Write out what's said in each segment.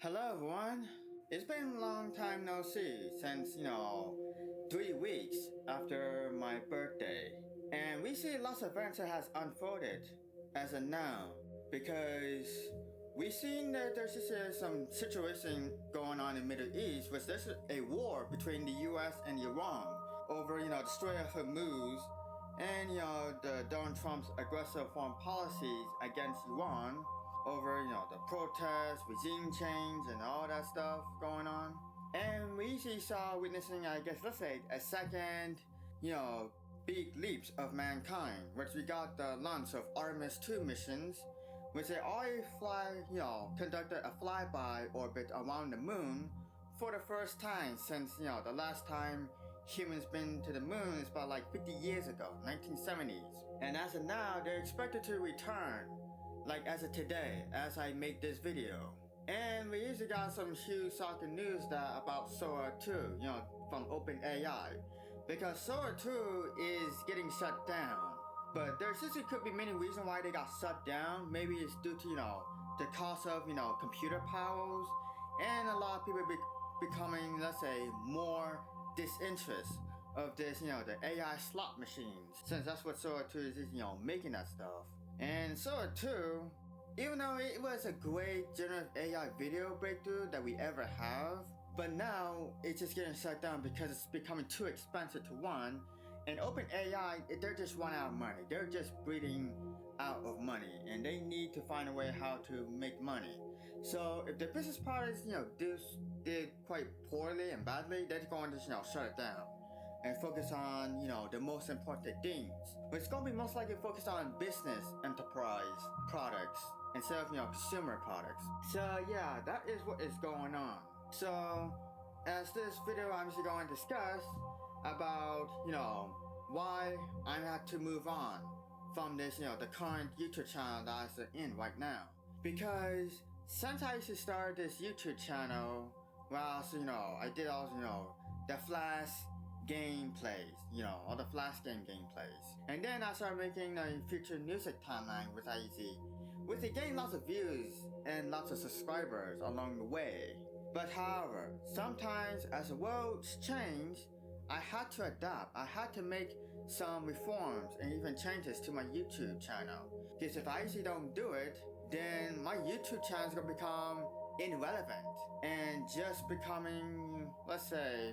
Hello everyone! It's been a long time no see since, 3 weeks after my birthday. And we see lots of events that has unfolded as of now because we've seen that there's just some situation going on in the Middle East where there's a war between the US and Iran over, the Strait of Hormuz and, the Donald Trump's aggressive foreign policies against Iran over, the protests, regime change, and all that stuff going on. And we usually saw witnessing, I guess, let's say, a second, big leaps of mankind, which we got the launch of Artemis 2 missions, which they already conducted a flyby orbit around the moon for the first time since, the last time humans been to the moon is about like 50 years ago, 1970s. And as of now, they're expected to return like as of today, as I make this video. And we usually got some huge shocking news that about Sora 2, from OpenAI. Because Sora 2 is getting shut down. But there usually could be many reasons why they got shut down. Maybe it's due to, the cost of, computer powers. And a lot of people becoming, let's say, more disinterest of this, the AI slot machines. Since that's what Sora 2 is, making that stuff. And Sora 2, even though it was a great generative AI video breakthrough that we ever have, but now it's just getting shut down because it's becoming too expensive to run. And OpenAI, they're just running out of money. They're just breathing out of money, and they need to find a way how to make money. So if the business partners, did quite poorly and badly, they're going to, shut it down and focus on, the most important things. But it's going to be most likely focused on business enterprise products instead of, consumer products. So yeah, that is what is going on. So as this video, I'm just going to discuss about, why I had to move on from this, the current YouTube channel that I'm in right now. Because since I used to start this YouTube channel, well, I did also, the Flash gameplays, all the Flash game gameplays. And then I started making a future music timeline with IEC, with it getting lots of views and lots of subscribers along the way. But however, sometimes as the world's changed, I had to adapt. I had to make some reforms and even changes to my YouTube channel. Because if I IEC don't do it, then my YouTube channel is gonna become irrelevant and just becoming, let's say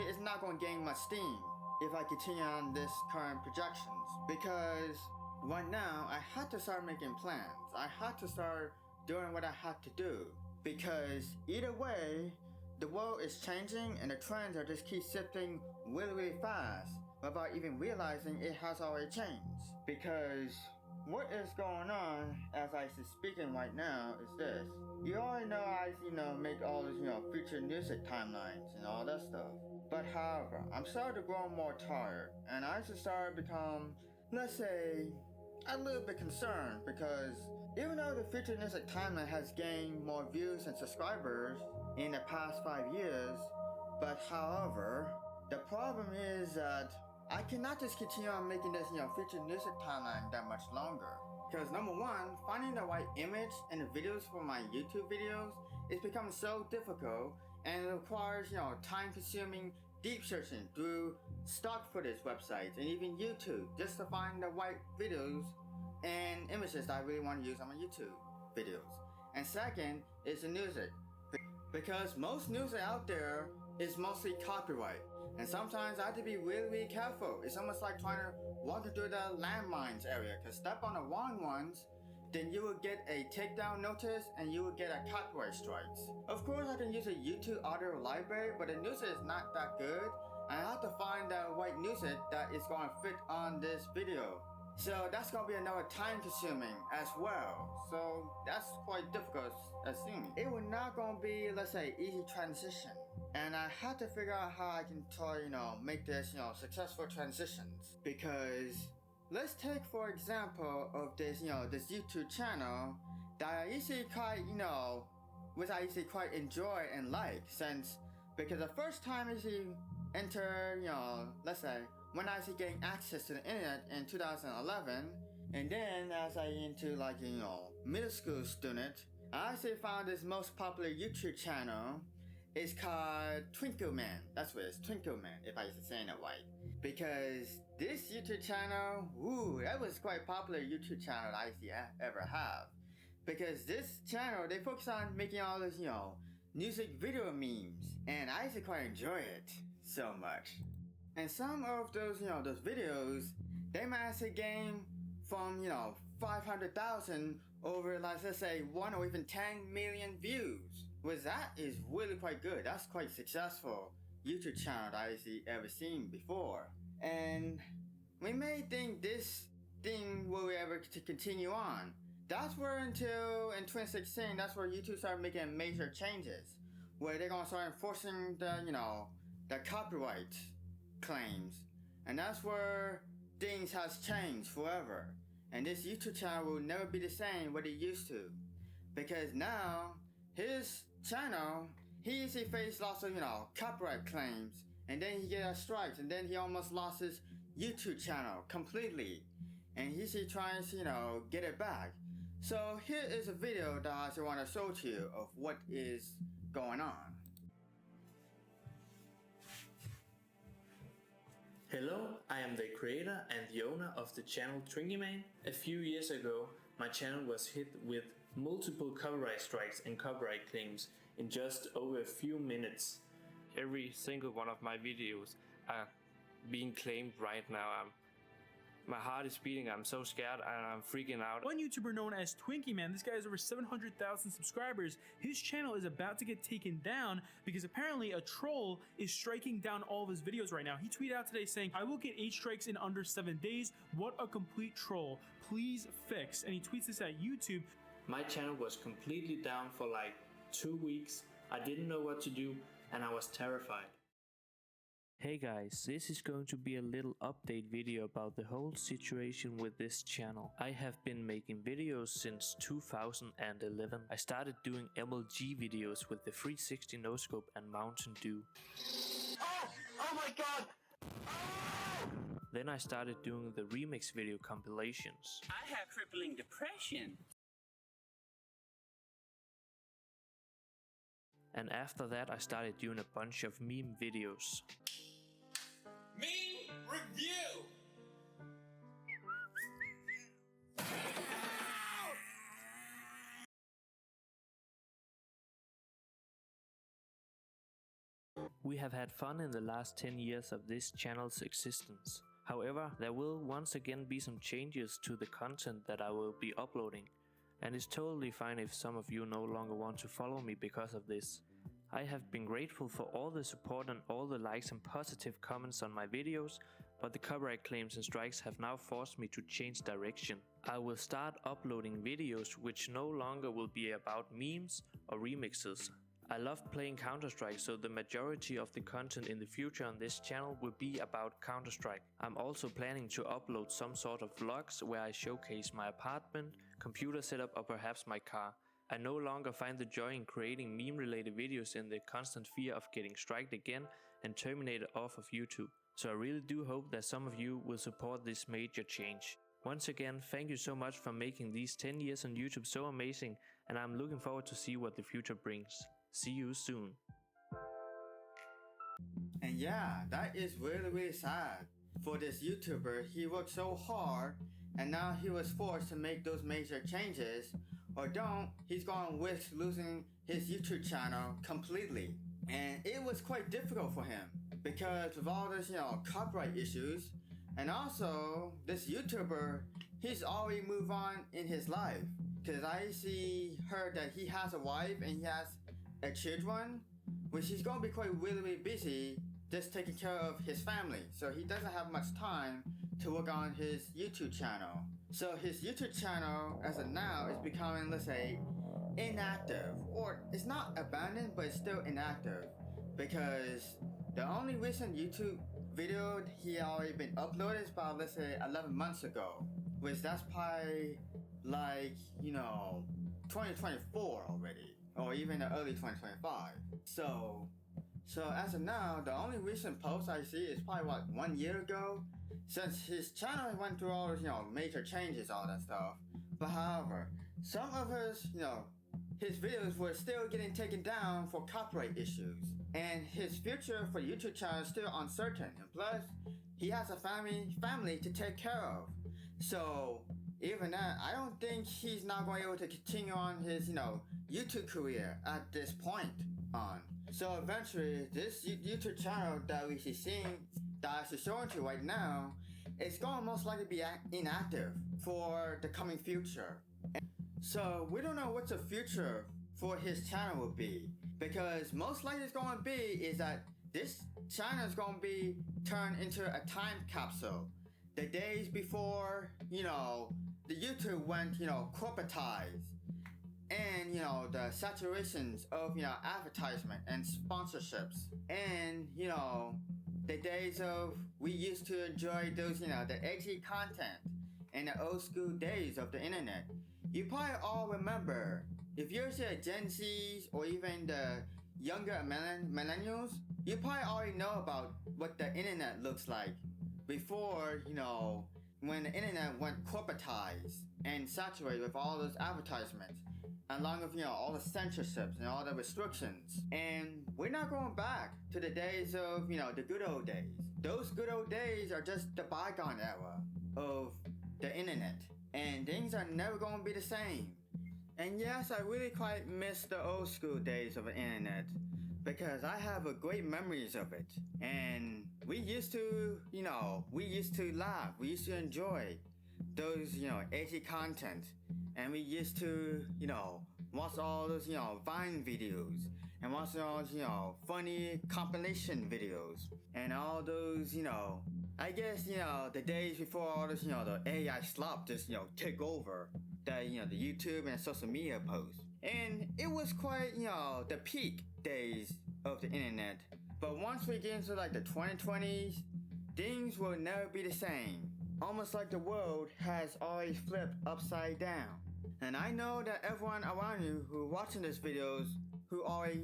it's not going to gain much steam if I continue on this current projections. Because right now, I had to start making plans. I had to start doing what I had to do. Because either way, the world is changing and the trends are just keep shifting really, really fast without even realizing it has already changed. Because what is going on as I am speaking right now is this. You already know I, make all this, future music timelines and all that stuff. But however, I'm starting to grow more tired, and I should start to become, let's say, a little bit concerned because even though the future music timeline has gained more views and subscribers in the past 5 years, but however, the problem is that I cannot just continue on making this, future music timeline that much longer. Because number one, finding the right image and the videos for my YouTube videos is becoming so difficult and it requires, time-consuming deep searching through stock footage websites and even YouTube just to find the right videos and images that I really want to use on my YouTube videos. And second is the music. Because most music out there is mostly copyright. And sometimes I have to be really, really careful. It's almost like trying to walk through the landmines area. Because step on the wrong ones, then you will get a takedown notice and you will get a copyright strikes. Of course, I can use a YouTube audio library, but the music is not that good. I have to find the right music that is going to fit on this video. So that's going to be another time consuming as well. So that's quite difficult assuming. It will not going to be, let's say, easy transition. And I had to figure out how I can try, make this, successful transitions. Because let's take for example of this, this YouTube channel that I usually quite, which I usually quite enjoy and like since, because the first time I usually enter, let's say, when I was getting access to the internet in 2011, and then as I into like, middle school student, I actually found this most popular YouTube channel. It's called Twinkle Man. That's what it is, Twinkle Man, if I was saying it right. Because this YouTube channel, that was quite popular YouTube channel I actually ever have. Because this channel, they focus on making all this, music video memes. And I actually quite enjoy it so much. And some of those, those videos, they might actually gain from, 500,000 over, let's say, 1 or even 10 million views. Which that is really quite good. That's quite successful YouTube channel that I've ever seen before. And we may think this thing will ever to continue on. That's where until in 2016, that's where YouTube started making major changes. Where they're gonna start enforcing the copyright claims. And that's where things has changed forever. And this YouTube channel will never be the same what it used to. Because now, his channel, he usually faced lots of, copyright claims. And then he got strikes. And then he almost lost his YouTube channel completely. And he's trying to, get it back. So here is a video that I want to show to you of what is going on. Hello, I am the creator and the owner of the channel Twinkle Man. A few years ago, my channel was hit with multiple copyright strikes and copyright claims in just over a few minutes. Every single one of my videos are being claimed right now. My heart is beating, I'm so scared and I'm freaking out. One YouTuber known as Twinkle Man, this guy has over 700,000 subscribers. His channel is about to get taken down because apparently a troll is striking down all of his videos right now. He tweeted out today saying, "I will get 8 strikes in under 7 days. What a complete troll. Please fix." And he tweets this at YouTube. My channel was completely down for like 2 weeks. I didn't know what to do and I was terrified. Hey guys, this is going to be a little update video about the whole situation with this channel. I have been making videos since 2011. I started doing MLG videos with the 360 no-scope and Mountain Dew. Oh my god! Then I started doing the remix video compilations. I have crippling depression. And after that I started doing a bunch of meme videos. Meme review! We have had fun in the last 10 years of this channel's existence. However, there will once again be some changes to the content that I will be uploading. And it's totally fine if some of you no longer want to follow me because of this. I have been grateful for all the support and all the likes and positive comments on my videos, but the copyright claims and strikes have now forced me to change direction. I will start uploading videos which no longer will be about memes or remixes. I love playing Counter-Strike, so the majority of the content in the future on this channel will be about Counter-Strike. I'm also planning to upload some sort of vlogs where I showcase my apartment, computer setup or perhaps my car. I no longer find the joy in creating meme-related videos in the constant fear of getting striked again and terminated off of YouTube. So I really do hope that some of you will support this major change. Once again, thank you so much for making these 10 years on YouTube so amazing, and I'm looking forward to see what the future brings. See you soon. And yeah, that is really sad. For this YouTuber, he worked so hard and now he was forced to make those major changes, or don't, he's gonna risk losing his YouTube channel completely. And it was quite difficult for him because of all this, copyright issues, and also this YouTuber, he's already moved on in his life. Cause I heard that he has a wife and he has a children, which he's gonna be quite really busy just taking care of his family. So he doesn't have much time to work on his YouTube channel. So his YouTube channel, as of now, is becoming, let's say, inactive. Or it's not abandoned, but it's still inactive. Because the only recent YouTube video he already been uploaded is about, let's say, 11 months ago. Which that's probably like, 2024 already. Or even early 2025. So as of now, the only recent post I see is probably 1 year ago. Since his channel went through all those, major changes, all that stuff. But however, some of his, his videos were still getting taken down for copyright issues. And his future for YouTube channel is still uncertain. And plus, he has a family to take care of. So even that, I don't think he's not going to be able to continue on his, YouTube career at this point on. So eventually, this YouTube channel that we see seeing, that I showing to you right now, it's going to most likely be inactive for the coming future. So we don't know what the future for his channel will be, because most likely it's going to be is that this channel is going to be turned into a time capsule. The days before, the YouTube went, corporatized, and, the saturations of, advertisement and sponsorships, and, the days of we used to enjoy those, the edgy content and the old school days of the internet. You probably all remember, if you're a Gen Zs or even the younger millennials, you probably already know about what the internet looks like before, when the internet went corporatized and saturated with all those advertisements, along with, all the censorships and all the restrictions. And we're not going back to the days of, the good old days. Those good old days are just the bygone era of the internet. And things are never going to be the same. And yes, I really quite miss the old school days of the internet, because I have a great memories of it. And we used to, we used to laugh, we used to enjoy those, edgy content. And we used to, watch all those, Vine videos, and watch all those, funny compilation videos, and all those, I guess, the days before all this, the AI slop just, took over the, the YouTube and social media posts. And it was quite, the peak days of the internet. But once we get into like the 2020s, things will never be the same. Almost like the world has always flipped upside down. And I know that everyone around you who watching these videos who already,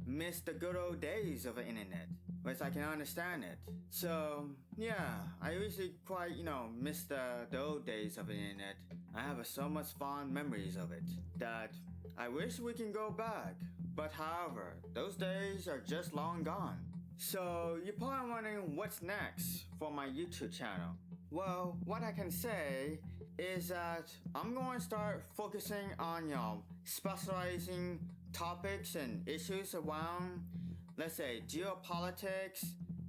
missed the good old days of the internet, which I can understand it. So, yeah, I usually quite, miss the old days of the internet. I have so much fond memories of it that I wish we can go back. But however, those days are just long gone. So, you're probably wondering what's next for my YouTube channel. Well, what I can say is that I'm going to start focusing on, specializing topics and issues around, let's say, geopolitics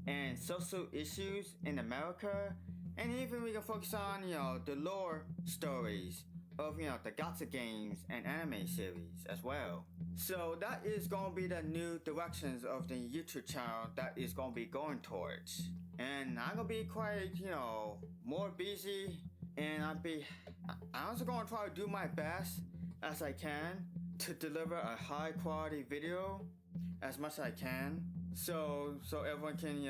and social issues in America. And even we can focus on, the lore stories of, the gacha games and anime series as well. So that is going to be the new directions of the YouTube channel that is going to be going towards. And I'm going to be quite, more busy. And I'm also going to try to do my best as I can to deliver a high quality video as much as I can. So everyone can,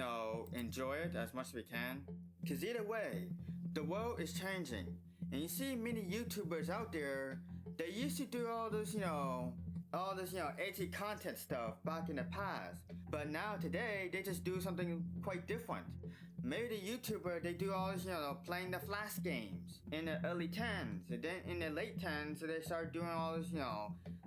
enjoy it as much as we can. Cause either way, the world is changing. And you see many YouTubers out there, they used to do all this, edgy content stuff back in the past. But now today, they just do something quite different. Maybe the YouTuber, they do all this, playing the Flash games in the early 10s. And then in the late 10s, they start doing all this,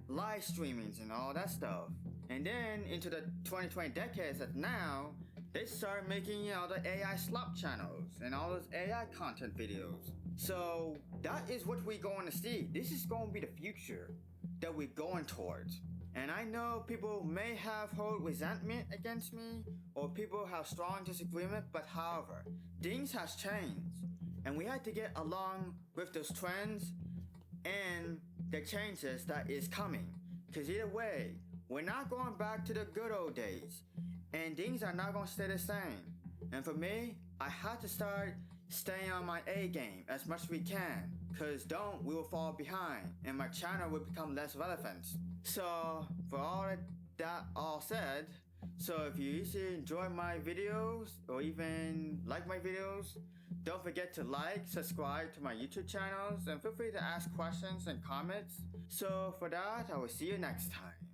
live streamings and all that stuff. And then into the 2020 decades that now, they start making, the AI slop channels and all those AI content videos. So that is what we're going to see. This is going to be the future that we're going towards. And I know people may have hold resentment against me, or people have strong disagreement, but however, things has changed. And we had to get along with those trends and the changes that is coming. Because either way, we're not going back to the good old days. And things are not going to stay the same. And for me, I had to start staying on my A game as much as we can. Because we will fall behind and my channel will become less relevant. So, for all that all said, so if you usually enjoy my videos or even like my videos, don't forget to like, subscribe to my YouTube channels, and feel free to ask questions and comments. So for that, I will see you next time.